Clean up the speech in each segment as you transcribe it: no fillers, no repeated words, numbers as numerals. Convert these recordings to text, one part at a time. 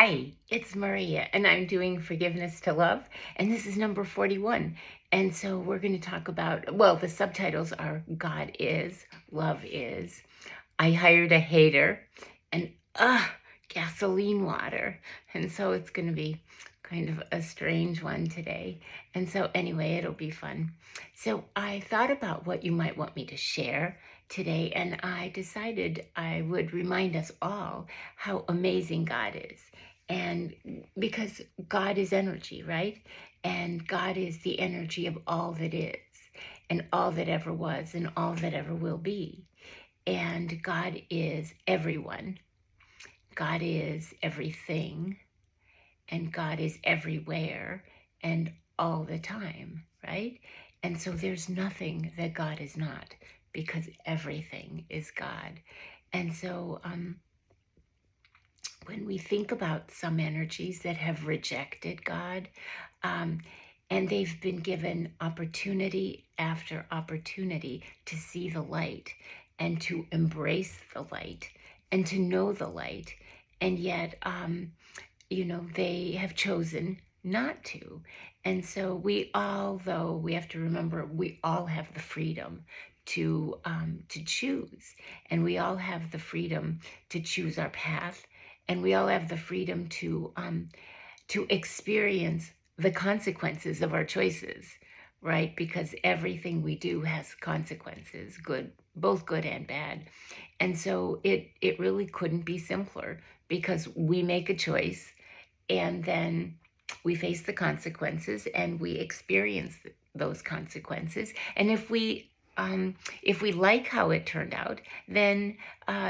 Hi, it's Maria, and I'm doing Forgiveness to Love, and this is number 41. And so we're going to talk about, well, the subtitles are God is, Love is, I hired a hater, and gasoline water. And so it's going to be kind of a strange one today. And so anyway, it'll be fun. So I thought about what you might want me to share today, and I decided I would remind us all how amazing God is. And because God is energy, right? And God is the energy of all that is, and all that ever was, and all that ever will be. And God is everyone. God is everything. And God is everywhere and all the time, right? And so there's nothing that God is not, because everything is God. And so when we think about some energies that have rejected God, um, and they've been given opportunity after opportunity to see the light and to embrace the light and to know the light, and yet they have chosen not to. And so though we have to remember, we all have the freedom to choose, and we all have the freedom to choose our path, and we all have the freedom to experience the consequences of our choices, right? Because everything we do has consequences, good, both good and bad. And so it really couldn't be simpler, because we make a choice, and then we face the consequences, and we experience those consequences. And if we like how it turned out, then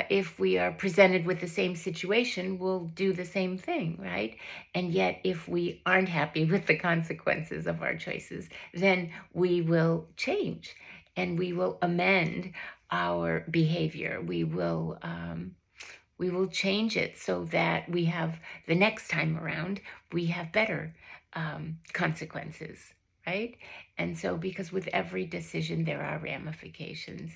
if we are presented with the same situation, we'll do the same thing, right? And yet, if we aren't happy with the consequences of our choices, then we will change, and we will amend our behavior. We will change it so that we have, the next time around, we have better consequences, right? And so, because with every decision, there are ramifications.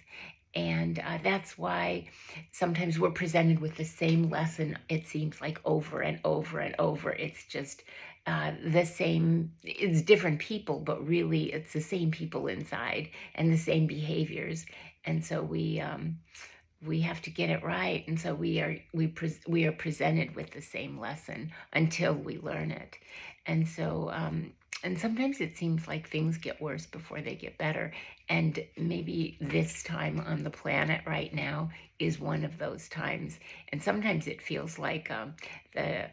And that's why sometimes we're presented with the same lesson, it seems like, over and over and over. It's just the same, it's different people, but really it's the same people inside and the same behaviors. And so we have to get it right. And so we are presented with the same lesson until we learn it. And so and sometimes it seems like things get worse before they get better. And maybe this time on the planet right now is one of those times. And sometimes it feels like the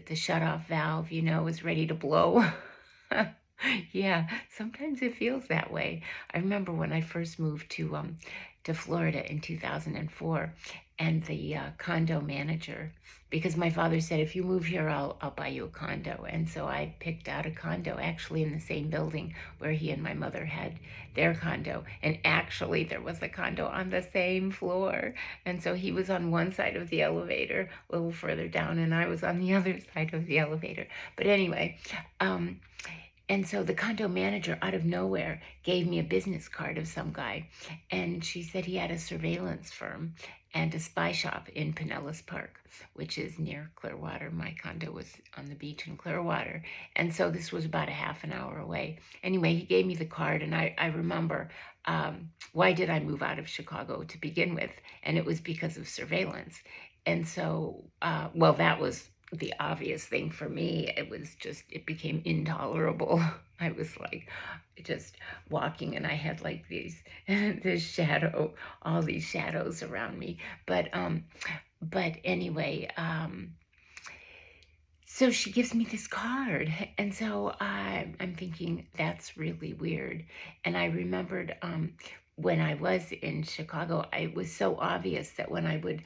shutoff valve, is ready to blow. Yeah, sometimes it feels that way. I remember when I first moved to Florida in 2004, and the condo manager, because my father said, if you move here, I'll buy you a condo. And so I picked out a condo, actually in the same building where he and my mother had their condo. And actually there was a condo on the same floor. And so he was on one side of the elevator, a little further down, and I was on the other side of the elevator. But anyway, and so the condo manager, out of nowhere, gave me a business card of some guy. And she said he had a surveillance firm and a spy shop in Pinellas Park, which is near Clearwater. My condo was on the beach in Clearwater. And so this was about a half an hour away. Anyway, he gave me the card, and I remember, why did I move out of Chicago to begin with? And it was because of surveillance. And so, that was the obvious thing for me. It became intolerable. I was like just walking, and I had like all these shadows around me. But anyway, so she gives me this card, and so I'm thinking, that's really weird. And I remembered when I was in Chicago, it was so obvious that when I would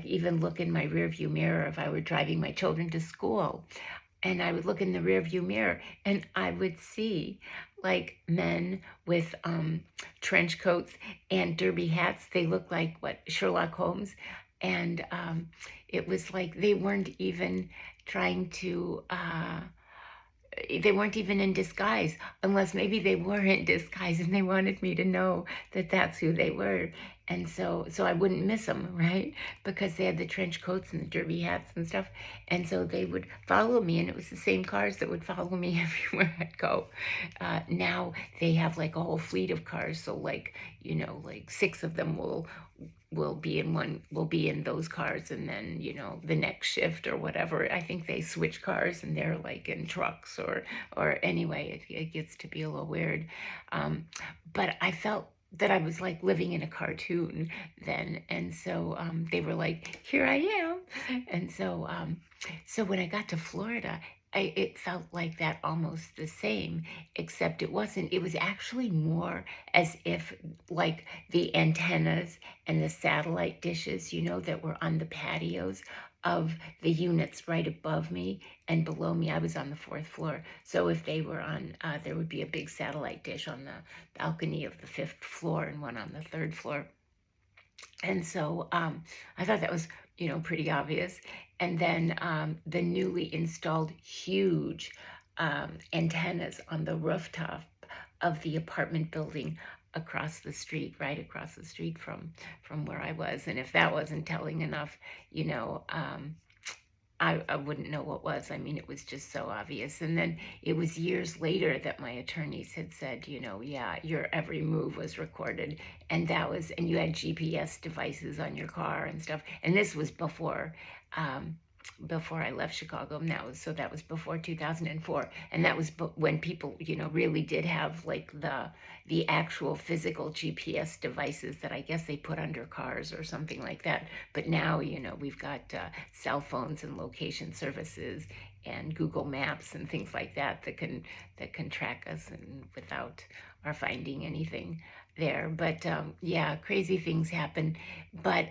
even look in my rearview mirror, if I were driving my children to school, and I would look in the rearview mirror, and I would see men with trench coats and derby hats. They looked like Sherlock Holmes. And it was like they weren't even trying to they weren't even in disguise, unless maybe they were in disguise and they wanted me to know that that's who they were. And so I wouldn't miss them, right? Because they had the trench coats and the derby hats and stuff. And so they would follow me, and it was the same cars that would follow me everywhere I'd go. Now they have like a whole fleet of cars. So like, like 6 of them will be in those cars, and then the next shift or whatever, I think they switch cars and they're like in trucks, or anyway, it gets to be a little weird. But I felt that I was like living in a cartoon then, and so they were like, here I am. And so when I got to Florida, it felt like that, almost the same, except it wasn't. It was actually more as if like the antennas and the satellite dishes, that were on the patios of the units right above me and below me. I was on the 4th floor. So if they were on, there would be a big satellite dish on the balcony of the 5th floor and one on the 3rd floor. And so I thought that was, pretty obvious. And then the newly installed huge antennas on the rooftop of the apartment building across the street, right across the street from where I was. And if that wasn't telling enough, I wouldn't know what was. I mean, it was just so obvious. And then it was years later that my attorneys had said, yeah, your every move was recorded. And and you had GPS devices on your car and stuff. And this was before I left Chicago. And that was before 2004. And that was when people, really did have like the actual physical GPS devices that I guess they put under cars or something like that. But now, we've got cell phones and location services and Google Maps and things like that can track us, and without our finding anything there. But yeah, crazy things happen. But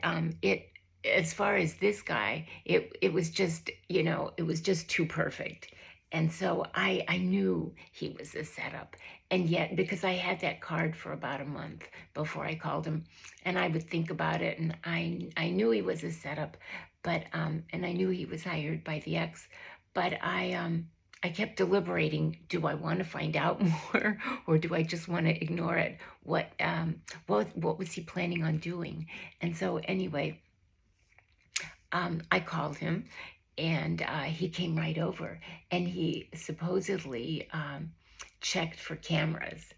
as far as this guy, it was just, it was just too perfect. And so I knew he was a setup. And yet, because I had that card for about a month before I called him, and I would think about it, and I knew he was a setup, but and I knew he was hired by the ex, but I kept deliberating. Do I want to find out more, or do I just want to ignore it? What was he planning on doing? And so anyway, I called him, and he came right over, and he supposedly checked for cameras,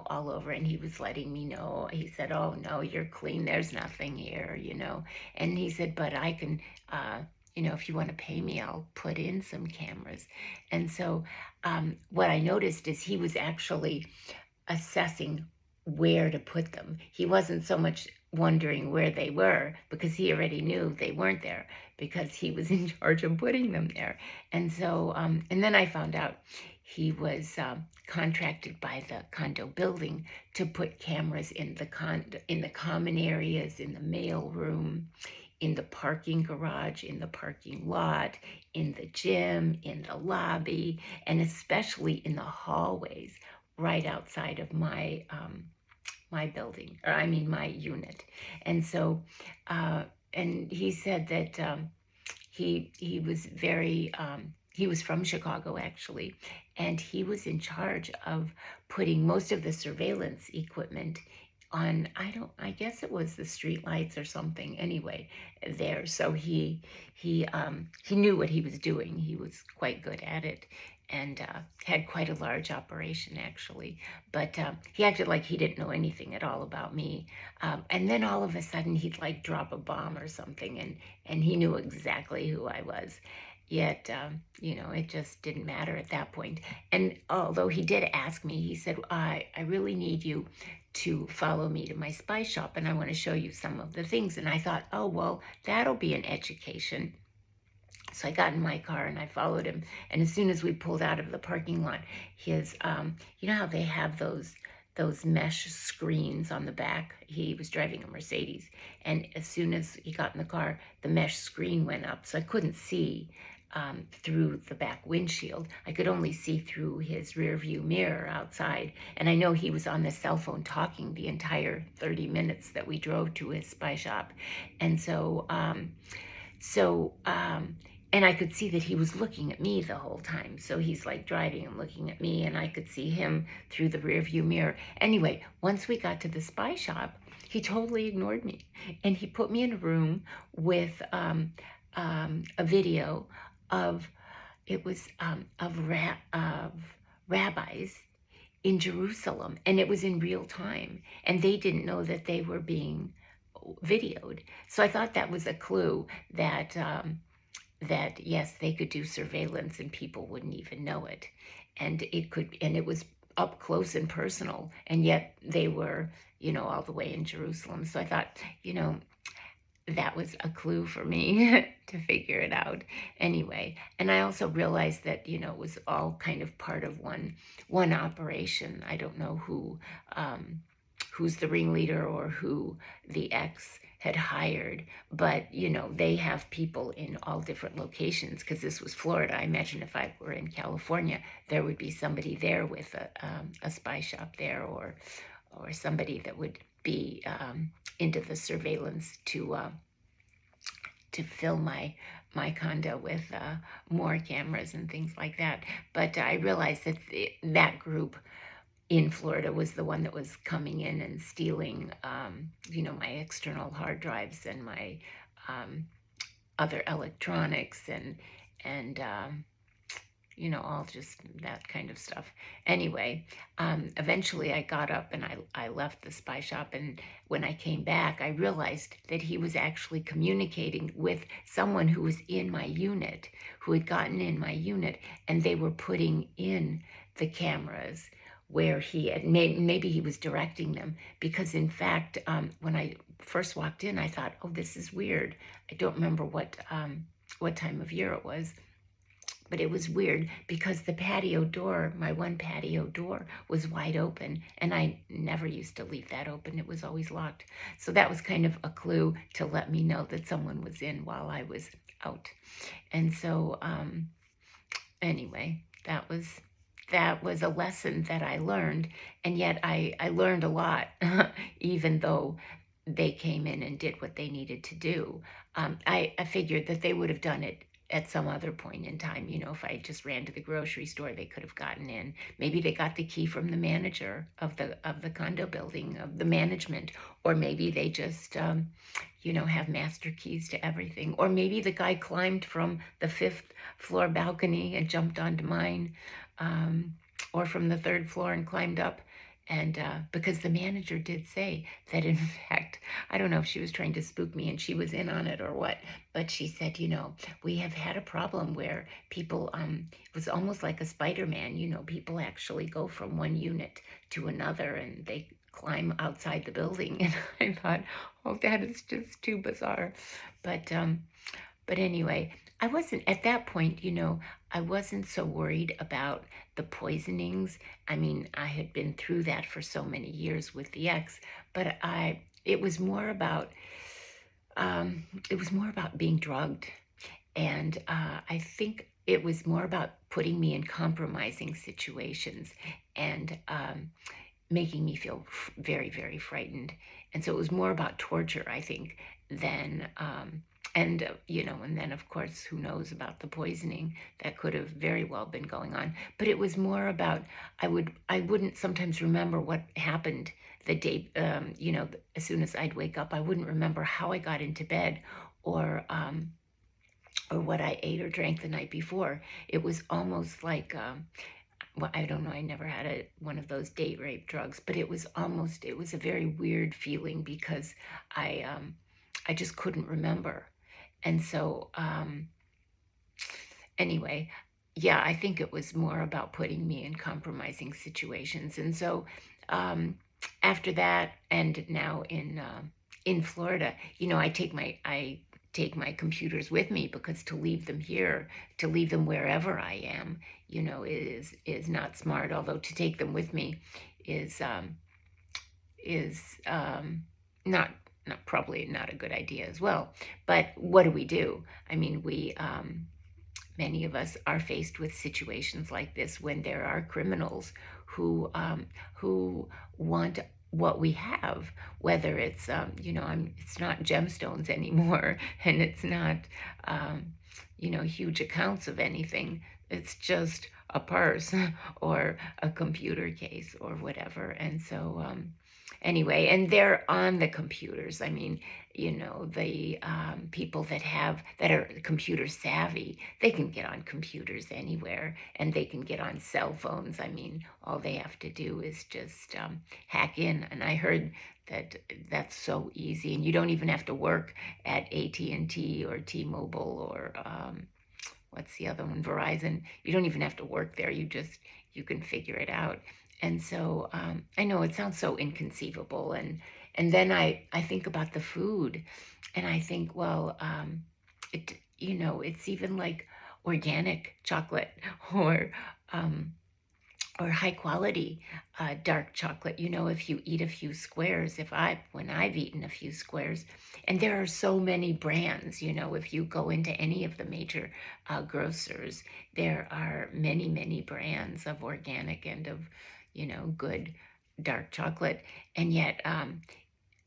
all over, and he was letting me know. He said, oh no, you're clean, there's nothing here, and he said, but I can, if you want to pay me, I'll put in some cameras. And so what I noticed is he was actually assessing where to put them. He wasn't so much wondering where they were, because he already knew they weren't there, because he was in charge of putting them there. And so, and then I found out he was contracted by the condo building to put cameras in the common areas, in the mail room, in the parking garage, in the parking lot, in the gym, in the lobby, and especially in the hallways right outside of my building, or I mean my unit. And so, and he said that he was very, he was from Chicago actually, and he was in charge of putting most of the surveillance equipment on, I guess it was the street lights or something anyway there. So he knew what he was doing. He was quite good at it, and had quite a large operation actually. But he acted like he didn't know anything at all about me. And then all of a sudden he'd like drop a bomb or something, and he knew exactly who I was. Yet, it just didn't matter at that point. And although he did ask me, he said, I really need you to follow me to my spy shop, and I want to show you some of the things. And I thought, oh, well, that'll be an education. So I got in my car and I followed him. And as soon as we pulled out of the parking lot, his, you know how they have those mesh screens on the back? He was driving a Mercedes. And as soon as he got in the car, the mesh screen went up. So I couldn't see through the back windshield. I could only see through his rear view mirror outside. And I know he was on the cell phone talking the entire 30 minutes that we drove to his spy shop. And so, and I could see that he was looking at me the whole time. So he's like driving and looking at me, and I could see him through the rear view mirror. Anyway, once we got to the spy shop, He totally ignored me, and he put me in a room with a video of it was of rabbis in Jerusalem, and it was in real time, and they didn't know that they were being videoed. So I thought that was a clue that that yes, they could do surveillance and people wouldn't even know it, and it was up close and personal, and yet they were, all the way in Jerusalem. So I thought, that was a clue for me to figure it out anyway. And I also realized that, it was all kind of part of one operation. I don't know who's the ringleader or who the ex had hired, but they have people in all different locations, because this was Florida. I imagine if I were in California, there would be somebody there with a spy shop there, or somebody that would be into the surveillance to fill my condo with more cameras and things like that. But I realized that that group in Florida was the one that was coming in and stealing, my external hard drives and my other electronics and all just that kind of stuff. Anyway, eventually I got up and I left the spy shop. And when I came back, I realized that he was actually communicating with someone who was in my unit, who had gotten in my unit, and they were putting in the cameras where he had maybe he was directing them, because in fact, when I first walked in, I thought, oh, this is weird. I don't remember what time of year it was, but it was weird because the patio door, my one patio door, was wide open, and I never used to leave that open. It was always locked. So that was kind of a clue to let me know that someone was in while I was out. And so anyway, that was a lesson that I learned, and yet I learned a lot, even though they came in and did what they needed to do. I figured that they would have done it at some other point in time. If I just ran to the grocery store, they could have gotten in. Maybe they got the key from the manager of the condo building, of the management, or maybe they just have master keys to everything. Or maybe the guy climbed from the 5th floor balcony and jumped onto mine, or from the 3rd floor and climbed up. And because the manager did say that, in fact, I don't know if she was trying to spook me and she was in on it or what, but she said, we have had a problem where people, it was almost like a Spider-Man, people actually go from one unit to another and they climb outside the building. And I thought, oh, that is just too bizarre. But anyway, I wasn't, at that point, I wasn't so worried about the poisonings. I mean, I had been through that for so many years with the ex, but it was more about being drugged. And I think it was more about putting me in compromising situations and making me feel very, very frightened. And so it was more about torture, I think, than and then of course, who knows about the poisoning that could have very well been going on. But it was more about, I wouldn't sometimes remember what happened the day, as soon as I'd wake up, I wouldn't remember how I got into bed, or what I ate or drank the night before. It was almost like, well, I don't know, I never had one of those date rape drugs, but it was a very weird feeling, because I just couldn't remember. And so, anyway, yeah, I think it was more about putting me in compromising situations. And so, after that, and now in Florida, I take my computers with me, because to leave them here, to leave them wherever I am, is not smart. Although to take them with me is not probably not a good idea as well. But what do? I mean, many of us are faced with situations like this when there are criminals who want what we have, whether it's it's not gemstones anymore, and it's not huge accounts of anything. It's just a purse or a computer case or whatever. And so Anyway, and they're on the computers. I mean, the people that are computer savvy, they can get on computers anywhere, and they can get on cell phones. I mean, all they have to do is just hack in. And I heard that that's so easy, and you don't even have to work at AT&T or T-Mobile or what's the other one, Verizon. You don't even have to work there. You can figure it out. And so I know it sounds so inconceivable, and then I think about the food, and I think, well, it's even like organic chocolate or um, or high quality dark chocolate. If you eat a few squares, when I've eaten a few squares, and there are so many brands. If you go into any of the major grocers, there are many, many brands of organic and of good dark chocolate. And yet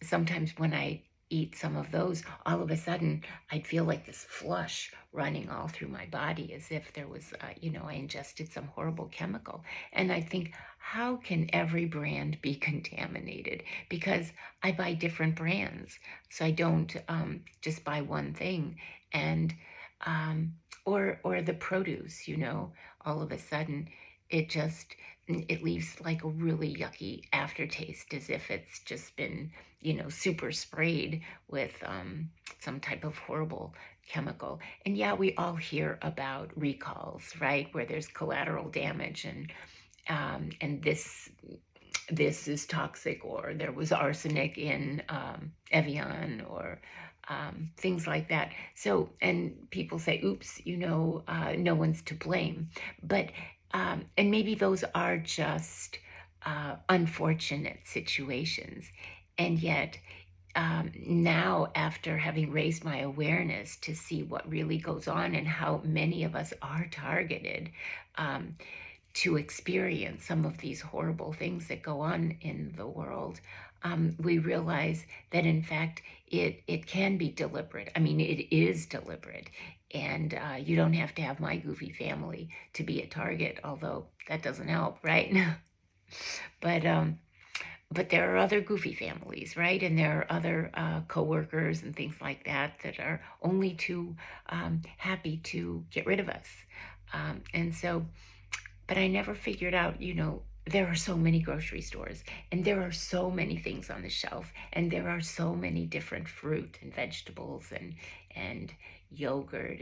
sometimes when I eat some of those, all of a sudden I'd feel like this flush running all through my body, as if there was, I ingested some horrible chemical. And I think, how can every brand be contaminated? Because I buy different brands, so I don't just buy one thing. And or the produce, all of a sudden it just it leaves like a really yucky aftertaste, as if it's just been super sprayed with some type of horrible chemical. And yeah, we all hear about recalls, right, where there's collateral damage, and this is toxic, or there was arsenic in Evian, or things like that. So, and people say, oops, no one's to blame. But, and maybe those are just unfortunate situations. And yet, now, after having raised my awareness to see what really goes on and how many of us are targeted, to experience some of these horrible things that go on in the world, we realize that in fact it can be deliberate. I mean, it is deliberate, and you don't have to have my goofy family to be a target, although that doesn't help, right? but but there are other goofy families, right? And there are other coworkers and things like that are only too happy to get rid of us. And so, but I never figured out, there are so many grocery stores, and there are so many things on the shelf, and there are so many different fruit and vegetables and yogurt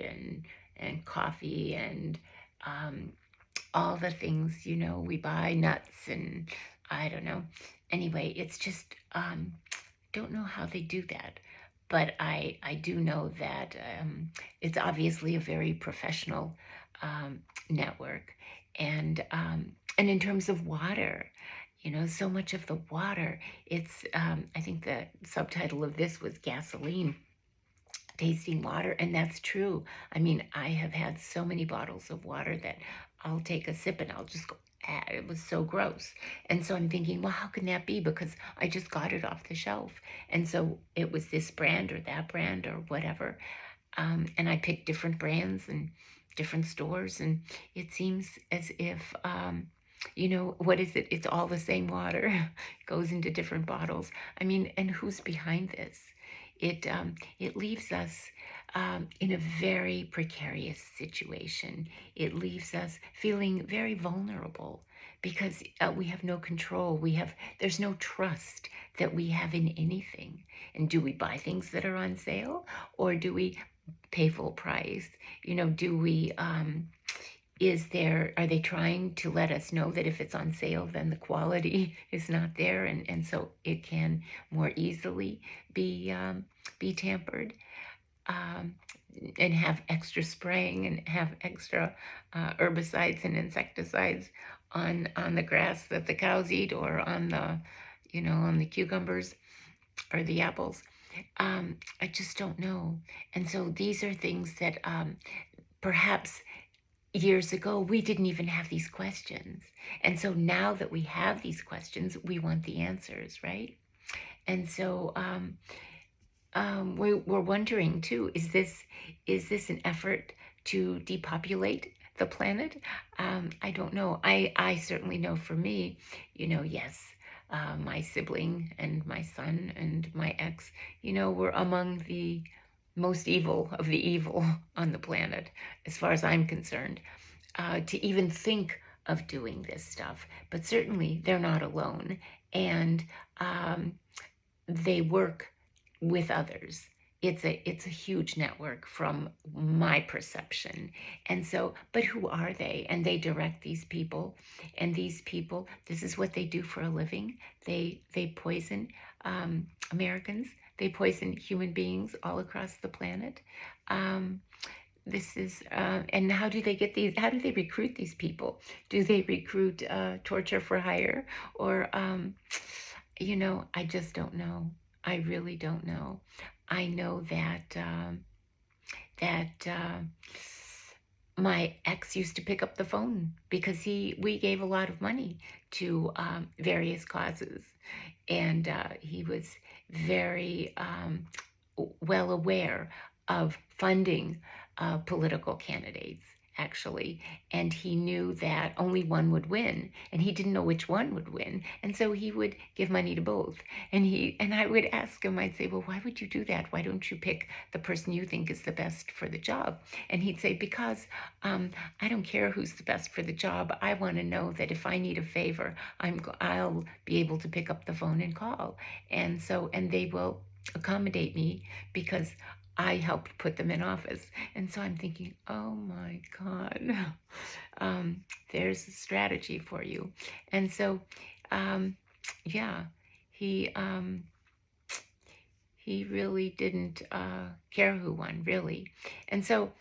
and coffee and all the things, we buy, nuts, and I don't know. Anyway, it's just don't know how they do that. But I do know that it's obviously a very professional network. And in terms of water, so much of the water, it's, I think the subtitle of this was Gasoline Tasting Water, and that's true. I mean, I have had so many bottles of water that I'll take a sip and I'll just go, ah, it was so gross. And so I'm thinking, well, how can that be? Because I just got it off the shelf. And so it was this brand or that brand or whatever. And I picked different brands and different stores, and it seems as if, what is it? It's all the same water. It goes into different bottles. I mean, and who's behind this? It leaves us in a very precarious situation. It leaves us feeling very vulnerable because we have no control. There's no trust that we have in anything. And do we buy things that are on sale, or do we pay full price? Do we? Are they trying to let us know that if it's on sale, then the quality is not there, and so it can more easily be tampered, and have extra spraying and have extra herbicides and insecticides on the grass that the cows eat, or on the cucumbers or the apples. I just don't know. And so these are things that perhaps years ago we didn't even have these questions. And so now that we have these questions, we want the answers, right? And so we're wondering too, is this an effort to depopulate the planet? I don't know. I certainly know for me, yes, my sibling and my son and my ex, were among the most evil of the evil on the planet, as far as I'm concerned, to even think of doing this stuff. But certainly they're not alone. And um, they work with others. It's a huge network from my perception. And so, but who are they? And they direct these people, and these people, this is what they do for a living. They poison Americans. They poison human beings all across the planet. Um, this is and how do they get these? How do they recruit these people? Do they recruit torture for hire, or I just don't know. I really don't know. I know that my ex used to pick up the phone because we gave a lot of money to various causes, and he was very well aware of funding political candidates, actually, and he knew that only one would win, and he didn't know which one would win, and so he would give money to both. And I would ask him, I'd say, well, why would you do that? Why don't you pick the person you think is the best for the job? And he'd say, because I don't care who's the best for the job. I want to know that if I need a favor, I'll be able to pick up the phone and call, and they will accommodate me because I helped put them in office. And so I'm thinking, oh my God, there's a strategy for you. And so, yeah, he really didn't care who won, really. And so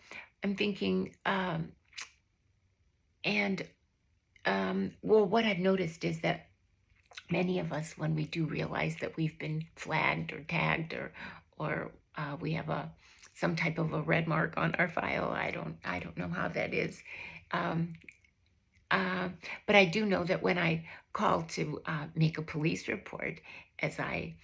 I'm thinking, well, what I've noticed is that many of us, when we do realize that we've been flagged or tagged, or we have some type of a red mark on our file, I don't know how that is, um, but I do know that when I call to make a police report, as I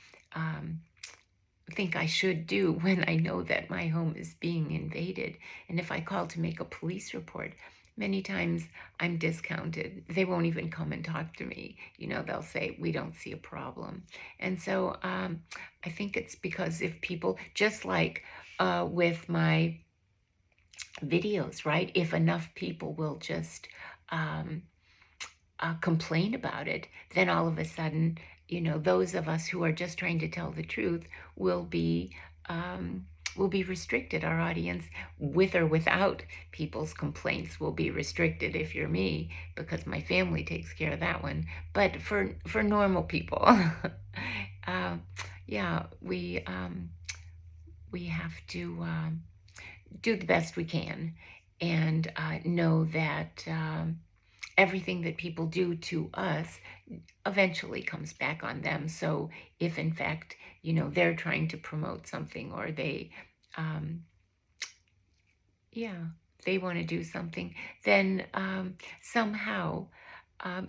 think I should do when I know that my home is being invaded, and if I call to make a police report, many times I'm discounted. They won't even come and talk to me. They'll say, we don't see a problem. And so I think it's because if people, just like with my videos, right? If enough people will just complain about it, then all of a sudden, those of us who are just trying to tell the truth will be restricted. Our audience, with or without people's complaints, will be restricted. If you're me, because my family takes care of that one. But for normal people, yeah, we have to do the best we can, and know that everything that people do to us eventually comes back on them. So if in fact, they're trying to promote something, or they want to do something, then somehow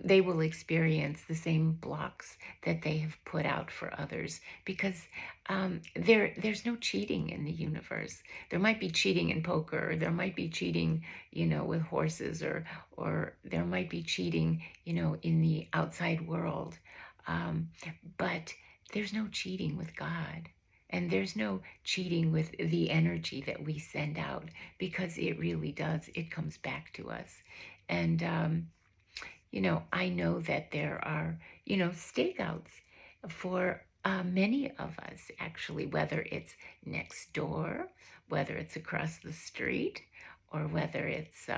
they will experience the same blocks that they have put out for others, because there's no cheating in the universe. There might be cheating in poker, or there might be cheating, with horses, or there might be cheating, in the outside world. But there's no cheating with God. And there's no cheating with the energy that we send out, because it really does. It comes back to us. And, I know that there are, stakeouts for many of us, actually, whether it's next door, whether it's across the street, or whether it's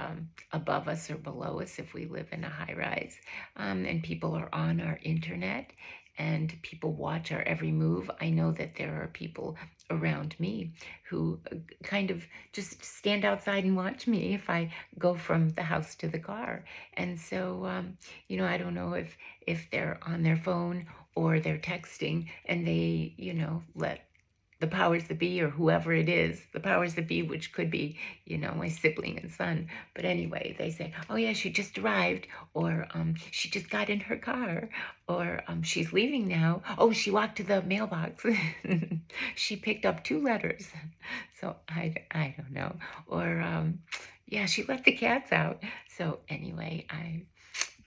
above us or below us if we live in a high rise. And people are on our internet, and people watch our every move. I know that there are people around me who kind of just stand outside and watch me if I go from the house to the car. And so, I don't know if they're on their phone or they're texting, and they, let the powers that be, or whoever it is, the powers that be, which could be, my sibling and son. But anyway, they say, oh yeah, she just arrived, or she just got in her car, or she's leaving now. Oh, she walked to the mailbox. She picked up 2 letters. So I don't know. Or yeah, she let the cats out. So anyway,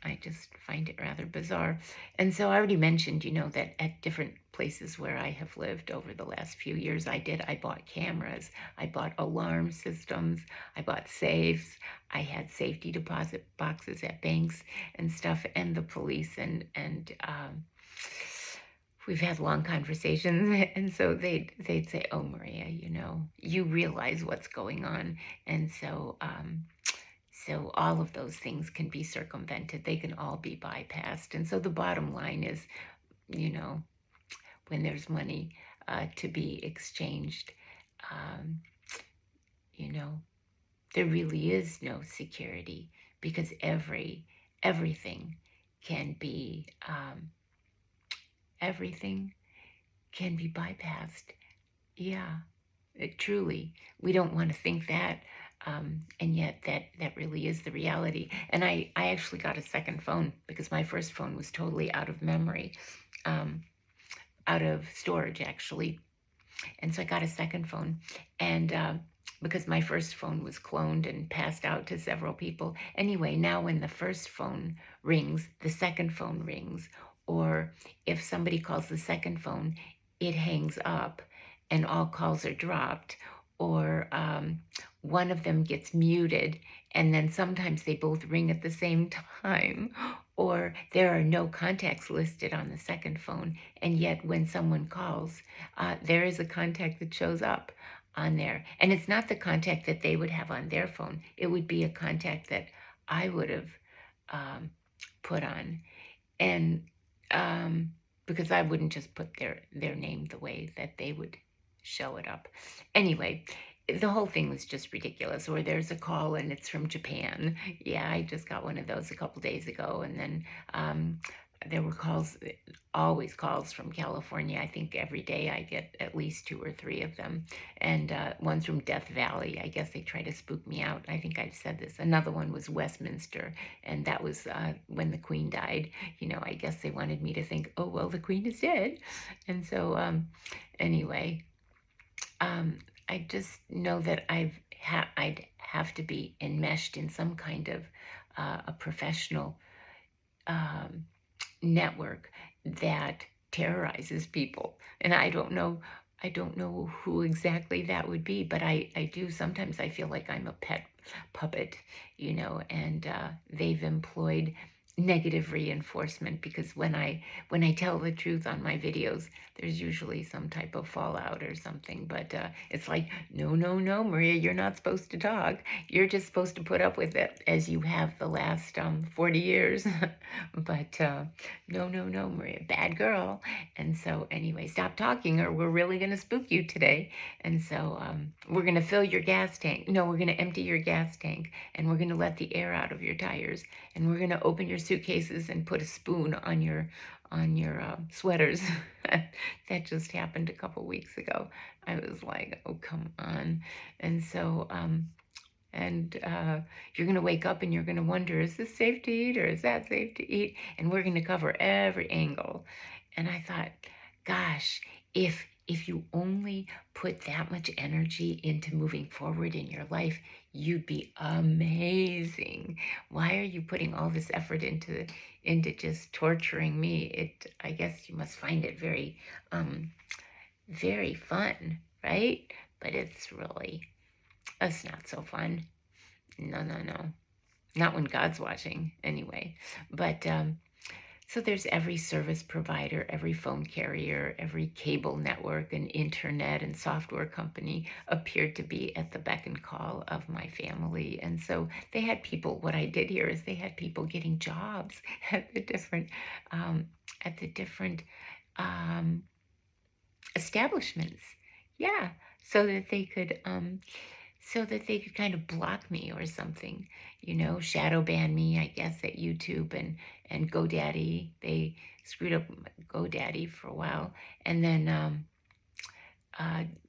I just find it rather bizarre. And so I already mentioned, that at different places where I have lived over the last few years, I bought cameras, I bought alarm systems, I bought safes, I had safety deposit boxes at banks and stuff, and the police, and we've had long conversations, and so they'd say, "Oh, Maria, you realize what's going on," and so all of those things can be circumvented. They can all be bypassed. And so the bottom line is, you know, when there's money to be exchanged, um, you know, there really is no security because everything can be everything can be bypassed. Yeah, truly, we don't want to think that, and yet that really is the reality. And I actually got a second phone because my first phone was totally out of memory, um, out of storage actually, and so I got a second phone, and because my first phone was cloned and passed out to several people. Anyway, now when the first phone rings, the second phone rings, or if somebody calls the second phone, it hangs up and all calls are dropped, or one of them gets muted, and then sometimes they both ring at the same time, or there are no contacts listed on the second phone, and yet when someone calls, there is a contact that shows up on there. And it's not the contact that they would have on their phone. It would be a contact that I would have put on. And because I wouldn't just put their name the way that they would show it up. Anyway, the whole thing was just ridiculous. Or there's a call and it's from Japan. Yeah, I just got one of those a couple days ago. And then there were always calls from California. I think every day I get at least 2 or 3 of them. And one's from Death Valley. I guess they try to spook me out. I think I've said this. Another one was Westminster. And that was when the Queen died. I guess they wanted me to think, oh, well, the Queen is dead. And so anyway, I just know that I'd have to be enmeshed in some kind of a professional network that terrorizes people. And I don't know who exactly that would be, but I do sometimes I feel like I'm a pet puppet, and they've employed negative reinforcement because when I tell the truth on my videos, there's usually some type of fallout or something. But it's like, no, Maria, you're not supposed to talk. You're just supposed to put up with it as you have the last 40 years. But no, Maria, bad girl. And so anyway, stop talking or we're really going to spook you today. And so we're going to fill your gas tank. No, we're going to empty your gas tank and we're going to let the air out of your tires and we're going to open your suitcases and put a spoon on your sweaters. That just happened a couple weeks ago. I was like, oh, come on. And so you're going to wake up and you're going to wonder, is this safe to eat or is that safe to eat? And we're going to cover every angle. And I thought, gosh, if you only put that much energy into moving forward in your life, you'd be amazing. Why are you putting all this effort into just torturing me? I guess you must find it very, very fun, right? But it's not so fun. No. Not when God's watching, anyway. But so there's every service provider, every phone carrier, every cable network and internet and software company appeared to be at the beck and call of my family. And so they had people, what I did here is they had people getting jobs at the different establishments. Yeah, so that they could kind of block me or something, shadow ban me, I guess, at YouTube and GoDaddy. They screwed up GoDaddy for a while. And then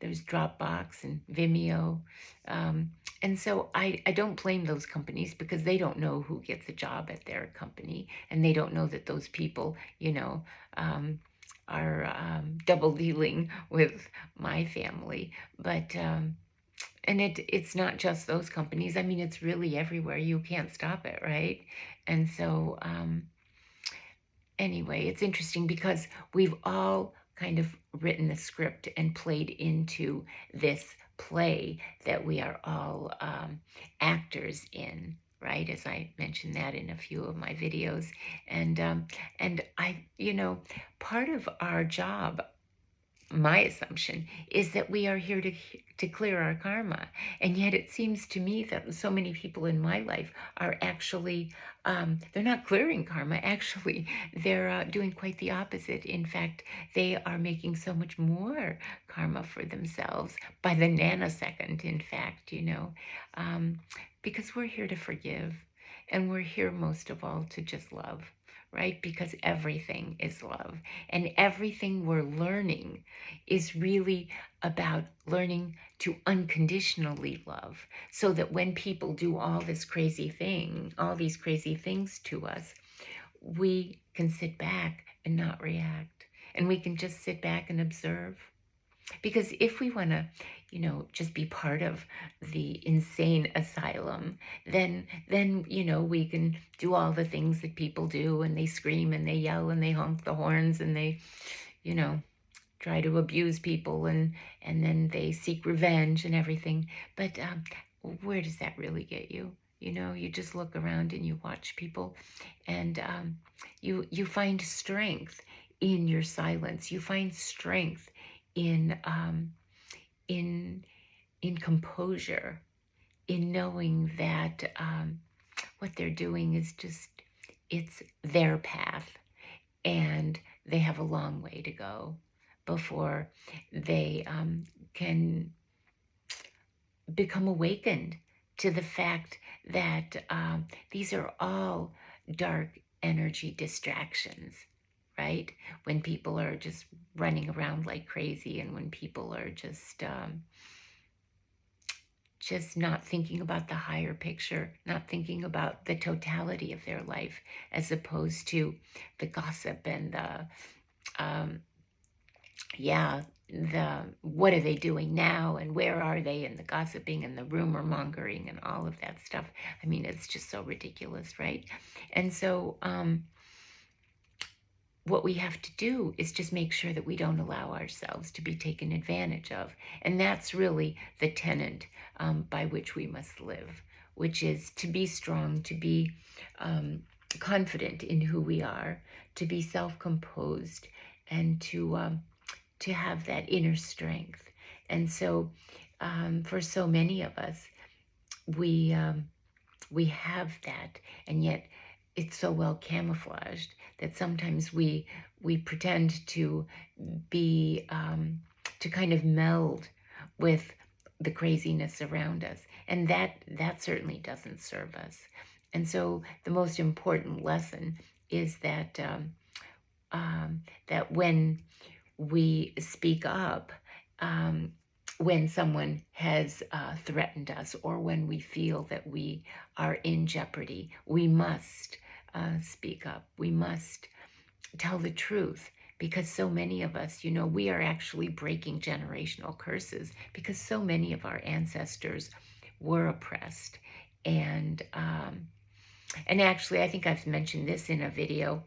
there's Dropbox and Vimeo. And so I don't blame those companies because they don't know who gets a job at their company. And they don't know that those people, are double dealing with my family. But And it's not just those companies. I mean, it's really everywhere. You can't stop it, right? And so, anyway, it's interesting because we've all kind of written the script and played into this play that we are all actors in, right? As I mentioned that in a few of my videos. And I, part of our job, my assumption is that we are here to clear our karma, and yet it seems to me that so many people in my life are actually they're not clearing karma. Actually, they're doing quite the opposite. In fact, they are making so much more karma for themselves by the nanosecond. In fact, um, because we're here to forgive, and we're here most of all to just love, right? Because everything is love, and everything we're learning is really about learning to unconditionally love, so that when people do all these crazy things to us, we can sit back and not react, and we can just sit back and observe. Because if we want to, just be part of the insane asylum, then we can do all the things that people do, and they scream and they yell and they honk the horns and they, you know, try to abuse people, and then they seek revenge and everything. But where does that really get you? You just look around and you watch people, and you find strength in your silence. You find strength in in in composure, in knowing that what they're doing is just, it's their path, and they have a long way to go before they can become awakened to the fact that these are all dark energy distractions, right? When people are just running around like crazy, and when people are just not thinking about the higher picture, not thinking about the totality of their life, as opposed to the gossip and um, the what are they doing now, and where are they, and the gossiping and the rumor mongering and all of that stuff. I mean, it's just so ridiculous, right? And so what we have to do is just make sure that we don't allow ourselves to be taken advantage of. And that's really the tenet by which we must live, which is to be strong, to be confident in who we are, to be self-composed, and to have that inner strength. And so for so many of us, we have that, and yet it's so well camouflaged that sometimes we pretend to be to kind of meld with the craziness around us, and that certainly doesn't serve us. And so the most important lesson is that that when we speak up, when someone has threatened us, or when we feel that we are in jeopardy, we must speak up. We must tell the truth, because so many of us, we are actually breaking generational curses, because so many of our ancestors were oppressed. And actually, I think I've mentioned this in a video,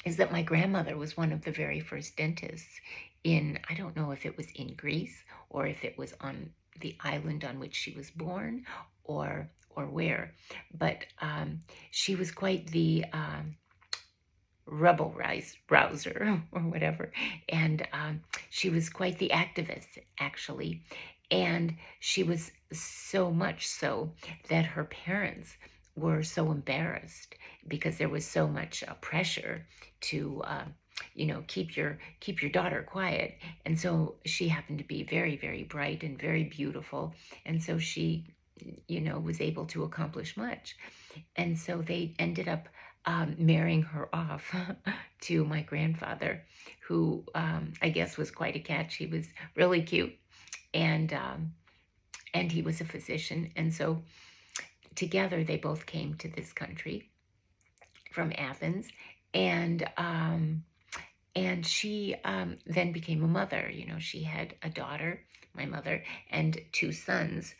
is that my grandmother was one of the very first dentists in, I don't know if it was in Greece, or if it was on the island on which she was born, or where, but she was quite the rebel rouser or whatever, and she was quite the activist, actually. And she was so much so that her parents were so embarrassed, because there was so much pressure to keep your daughter quiet. And so she happened to be very, very bright and very beautiful, and so she was able to accomplish much. And so they ended up marrying her off to my grandfather, who I guess was quite a catch. He was really cute, and he was a physician. And so together they both came to this country from Athens, and And she then became a mother. She had a daughter, my mother, and two sons.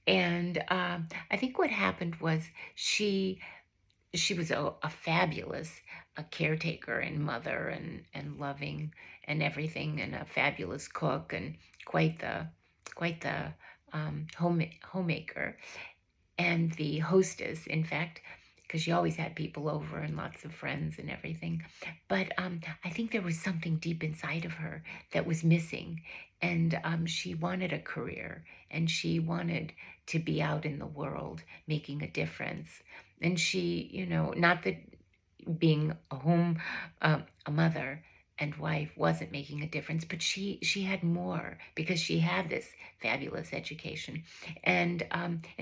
And I think what happened was she was a fabulous caretaker and mother and loving and everything, and a fabulous cook, and quite the homemaker, and the hostess, in fact, because she always had people over and lots of friends and everything. But I think there was something deep inside of her that was missing. And she wanted a career, and she wanted to be out in the world making a difference. And she, not that being a mother and wife wasn't making a difference, but she had more, because she had this fabulous education. And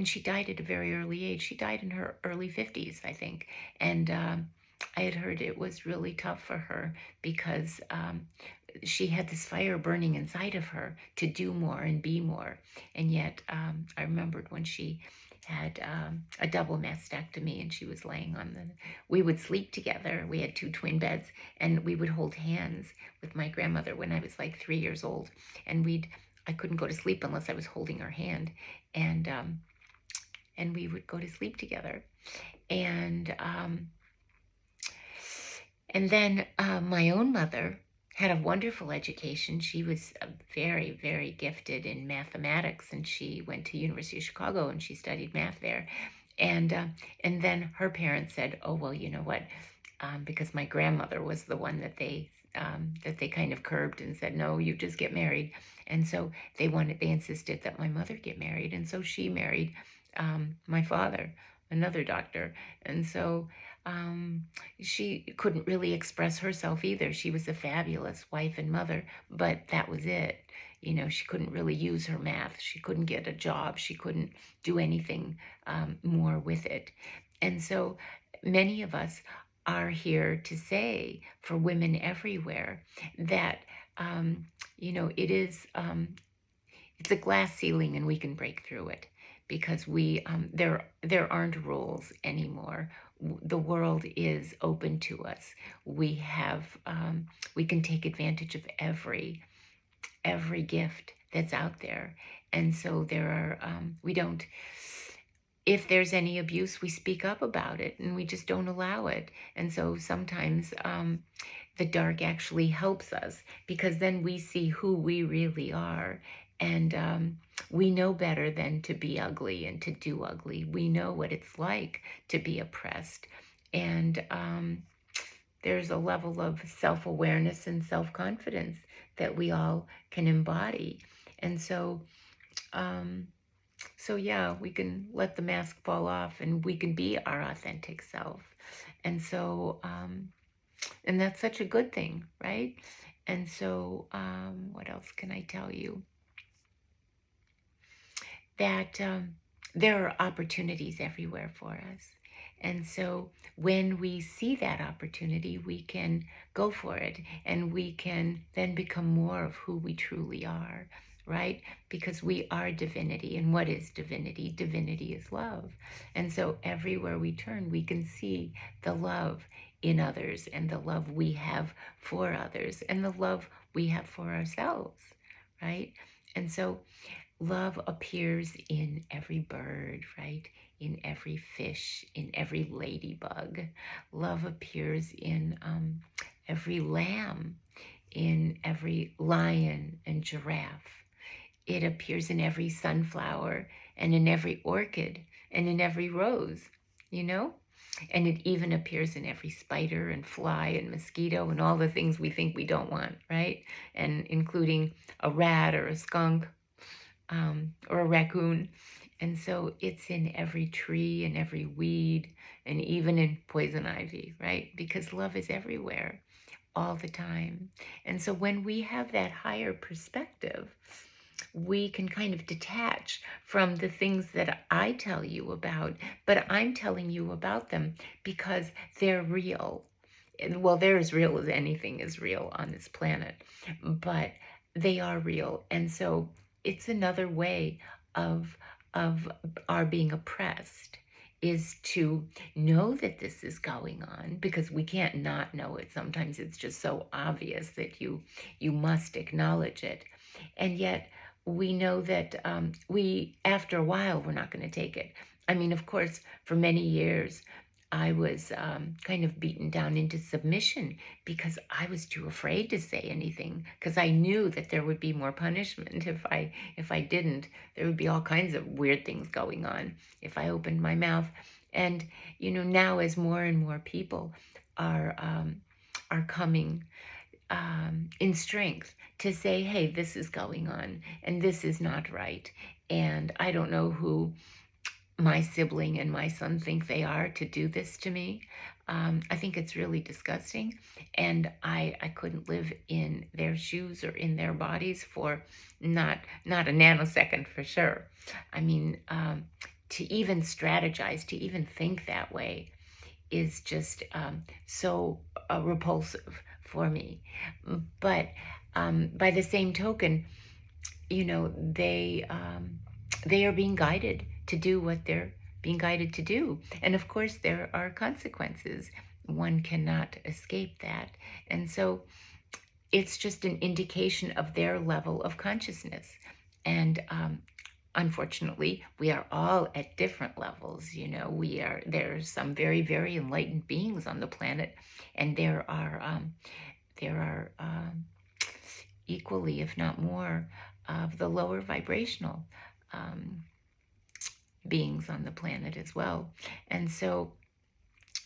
she died at a very early age. She died in her early 50s, I think. And I had heard it was really tough for her, because she had this fire burning inside of her to do more and be more. And yet I remembered when she had a double mastectomy, and she was laying on we would sleep together. We had two twin beds, and we would hold hands with my grandmother when I was like 3 years old. And I couldn't go to sleep unless I was holding her hand. And we would go to sleep together. And then my own mother had a wonderful education. She was very, very gifted in mathematics, and she went to University of Chicago and she studied math there. And then her parents said, "Oh, well, you know what?" Because my grandmother was the one that they kind of curbed and said, "No, you just get married." And so they insisted that my mother get married, and so she married my father, another doctor. And so she couldn't really express herself either. She was a fabulous wife and mother, but that was it. She couldn't really use her math. She couldn't get a job. She couldn't do anything more with it. And so many of us are here to say, for women everywhere, that it's a glass ceiling, and we can break through it, because there aren't rules anymore. The world is open to us. We can take advantage of every gift that's out there. And so we don't, if there's any abuse, we speak up about it, and we just don't allow it. And so sometimes the dark actually helps us, because then we see who we really are. And we know better than to be ugly and to do ugly. We know what it's like to be oppressed. And there's a level of self-awareness and self-confidence that we all can embody. And so yeah, we can let the mask fall off, and we can be our authentic self. And so and that's such a good thing, right? And so what else can I tell you? That there are opportunities everywhere for us. And so when we see that opportunity, we can go for it, and we can then become more of who we truly are, right? Because we are divinity. And what is divinity? Divinity is love. And so everywhere we turn, we can see the love in others, and the love we have for others, and the love we have for ourselves, right? And so love appears in every bird, right? In every fish, in every ladybug. Love appears in every lamb, in every lion and giraffe. It appears in every sunflower, and in every orchid, and in every rose, And it even appears in every spider and fly and mosquito and all the things we think we don't want, right? And including a rat or a skunk, or a raccoon. And so it's in every tree and every weed, and even in poison ivy, right? Because love is everywhere all the time. And so when we have that higher perspective, we can kind of detach from the things that I tell you about, but I'm telling you about them because they're real. And, well, they're as real as anything is real on this planet, but they are real. And so it's another way of our being oppressed, is to know that this is going on, because we can't not know it. Sometimes it's just so obvious that you must acknowledge it. And yet we know that we, after a while, we're not going to take it. I mean, of course, for many years, I was kind of beaten down into submission because I was too afraid to say anything, because I knew that there would be more punishment if I didn't. There would be all kinds of weird things going on if I opened my mouth. And now, as more and more people are coming in strength to say, hey, this is going on and this is not right. And I don't know who my sibling and my son think they are to do this to me. I think it's really disgusting, and I couldn't live in their shoes or in their bodies for not a nanosecond, for sure. I mean, to even strategize, to even think that way is just so repulsive for me. But by the same token, they are being guided to do what they're being guided to do. And of course, there are consequences. One cannot escape that. And so it's just an indication of their level of consciousness. And unfortunately, we are all at different levels. There are some very, very enlightened beings on the planet, and there are equally, if not more, of the lower vibrational beings on the planet as well. And so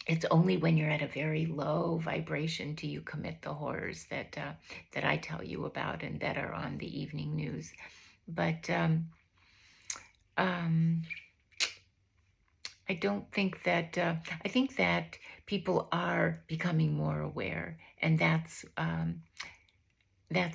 it's only when you're at a very low vibration do you commit the horrors that I tell you about and that are on the evening news. But I don't think that, I think that people are becoming more aware, and that's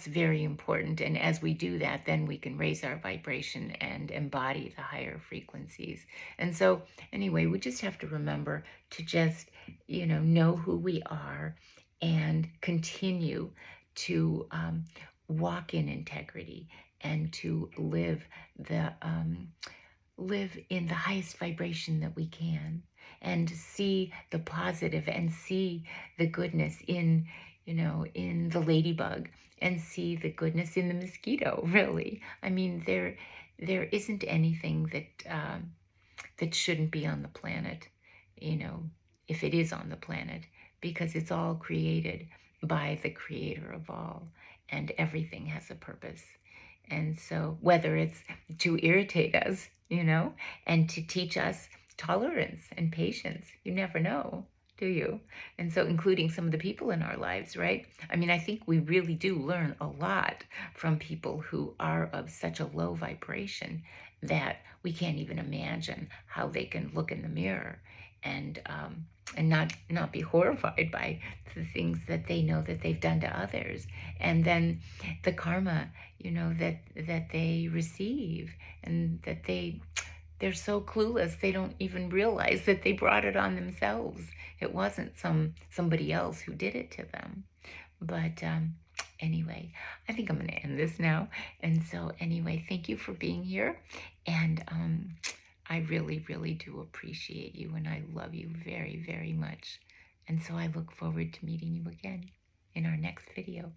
very important. And as we do that, then we can raise our vibration and embody the higher frequencies. And so anyway, we just have to remember to just, know who we are and continue to walk in integrity and to live in the highest vibration that we can, and see the positive and see the goodness in the ladybug, and see the goodness in the mosquito. Really, I mean, there isn't anything that shouldn't be on the planet, if it is on the planet, because it's all created by the creator of all, and everything has a purpose. And so whether it's to irritate us, and to teach us tolerance and patience, you never know, do you? And so including some of the people in our lives, right? I mean, I think we really do learn a lot from people who are of such a low vibration that we can't even imagine how they can look in the mirror and not be horrified by the things that they know that they've done to others, and then the karma, that they receive, and that they're so clueless they don't even realize that they brought it on themselves. It wasn't somebody else who did it to them. But anyway, I think I'm going to end this now. And so anyway, thank you for being here. And I really, really do appreciate you, and I love you very, very much. And so I look forward to meeting you again in our next video.